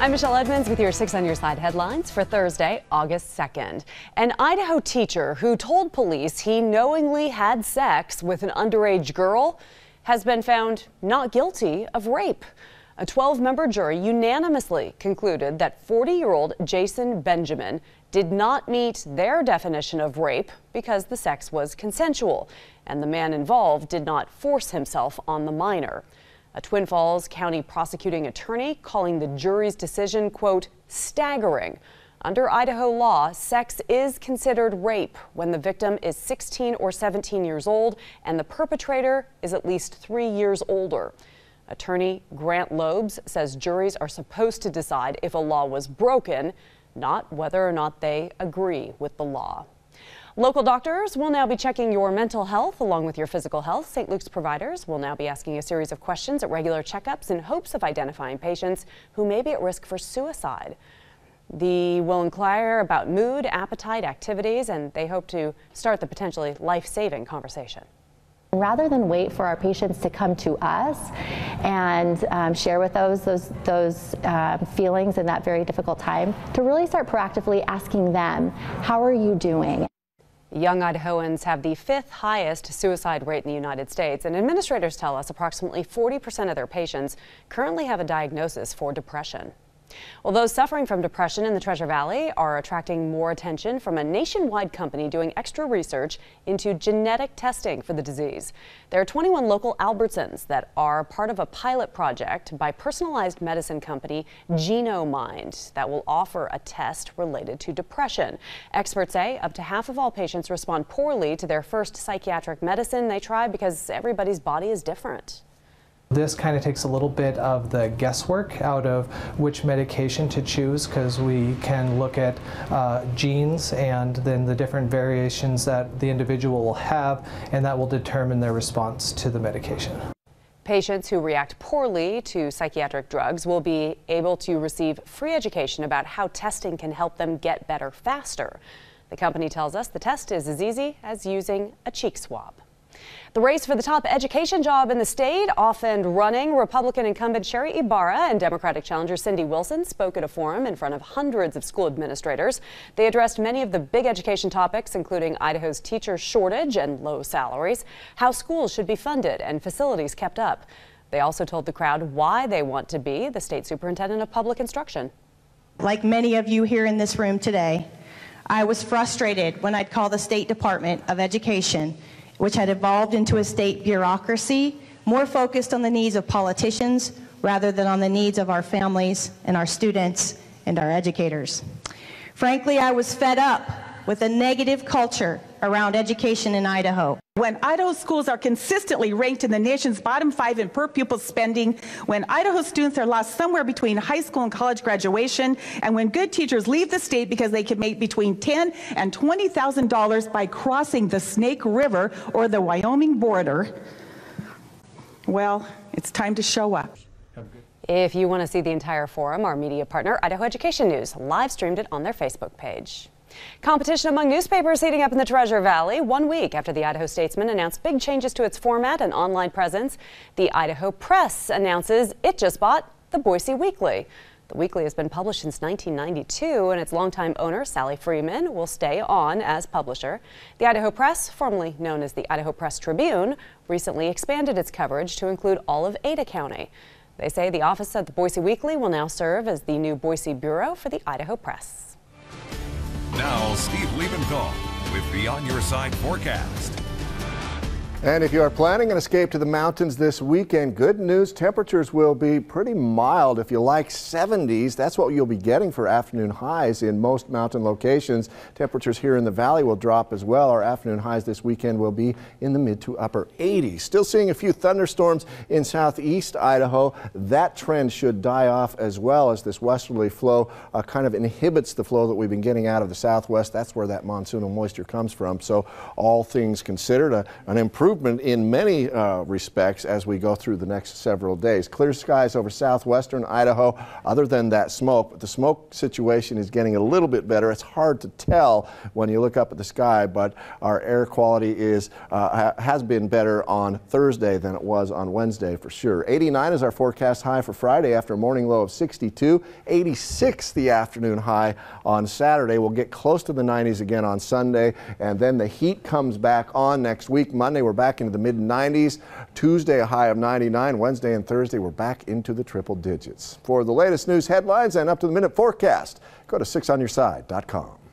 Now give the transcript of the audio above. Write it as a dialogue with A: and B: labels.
A: I'm Michelle Edmonds with your 6 on Your Side headlines for Thursday, August 2nd. An Idaho teacher who told police he knowingly had sex with an underage girl has been found not guilty of rape. A 12-member jury unanimously concluded that 40-year-old Jason Benjamin did not meet their definition of rape because the sex was consensual and the man involved did not force himself on the minor. A Twin Falls County prosecuting attorney calling the jury's decision, quote, staggering. Under Idaho law, sex is considered rape when the victim is 16 or 17 years old and the perpetrator is at least 3 years older. Attorney Grant Lobes says juries are supposed to decide if a law was broken, not whether or not they agree with the law. Local doctors will now be checking your mental health along with your physical health. St. Luke's providers will now be asking a series of questions at regular checkups in hopes of identifying patients who may be at risk for suicide. They will inquire about mood, appetite, activities, and they hope to start the potentially life-saving conversation.
B: Rather than wait for our patients to come to us and share with those feelings in that very difficult time, to really start proactively asking them, how are you doing?
A: Young Idahoans have the 5th highest suicide rate in the United States, and administrators tell us approximately 40% of their patients currently have a diagnosis for depression. Well, those suffering from depression in the Treasure Valley are attracting more attention from a nationwide company doing extra research into genetic testing for the disease. There are 21 local Albertsons that are part of a pilot project by personalized medicine company GenoMind that will offer a test related to depression. Experts say up to half of all patients respond poorly to their first psychiatric medicine they try because everybody's body is different.
C: This kind of takes a little bit of the guesswork out of which medication to choose, because we can look at genes and then the different variations that the individual will have, and that will determine their response to the medication.
A: Patients who react poorly to psychiatric drugs will be able to receive free education about how testing can help them get better faster. The company tells us the test is as easy as using a cheek swab. The race for the top education job in the state off and running. Republican incumbent Sherry Ibarra and Democratic challenger Cindy Wilson spoke at a forum in front of hundreds of school administrators. They addressed many of the big education topics, including Idaho's teacher shortage and low salaries, how schools should be funded and facilities kept up. They also told the crowd why they want to be the state superintendent of public instruction.
D: Like many of you here in this room today, I was frustrated when I'd call the State Department of Education, which had evolved into a state bureaucracy more focused on the needs of politicians rather than on the needs of our families and our students and our educators. Frankly, I was fed up with a negative culture around education in Idaho.
E: When Idaho schools are consistently ranked in the nation's bottom 5 in per pupil spending, when Idaho students are lost somewhere between high school and college graduation, and when good teachers leave the state because they can make between $10,000 and $20,000 by crossing the Snake River or the Wyoming border, well, it's time to show up.
A: If you want to see the entire forum, our media partner, Idaho Education News, live streamed it on their Facebook page. Competition among newspapers heating up in the Treasure Valley 1 week after the Idaho Statesman announced big changes to its format and online presence. The Idaho Press announces it just bought the Boise Weekly. The Weekly has been published since 1992, and its longtime owner, Sally Freeman, will stay on as publisher. The Idaho Press, formerly known as the Idaho Press Tribune, recently expanded its coverage to include all of Ada County. They say the office of the Boise Weekly will now serve as the new Boise Bureau for the Idaho Press.
F: Now, Steve Liebenthal with the On Your Side forecast.
G: And if you are planning an escape to the mountains this weekend, good news, temperatures will be pretty mild. If you like 70s, that's what you'll be getting for afternoon highs in most mountain locations. Temperatures here in the valley will drop as well. Our afternoon highs this weekend will be in the mid to upper 80s. Still seeing a few thunderstorms in southeast Idaho. That trend should die off as well as this westerly flow kind of inhibits the flow that we've been getting out of the southwest. That's where that monsoonal moisture comes from. So all things considered, an improved improvement in many respects as we go through the next several days. Clear skies over southwestern Idaho, other than that smoke. But the smoke situation is getting a little bit better. It's hard to tell when you look up at the sky, but our air quality has been better on Thursday than it was on Wednesday for sure. 89 is our forecast high for Friday after a morning low of 62. 86 the afternoon high on Saturday. We'll get close to the 90s again on Sunday, and then the heat comes back on next week. Monday we're back into the mid 90s. Tuesday a high of 99. Wednesday and Thursday we're back into the triple digits. For the latest news headlines and up to the minute forecast, go to 6onyourside.com.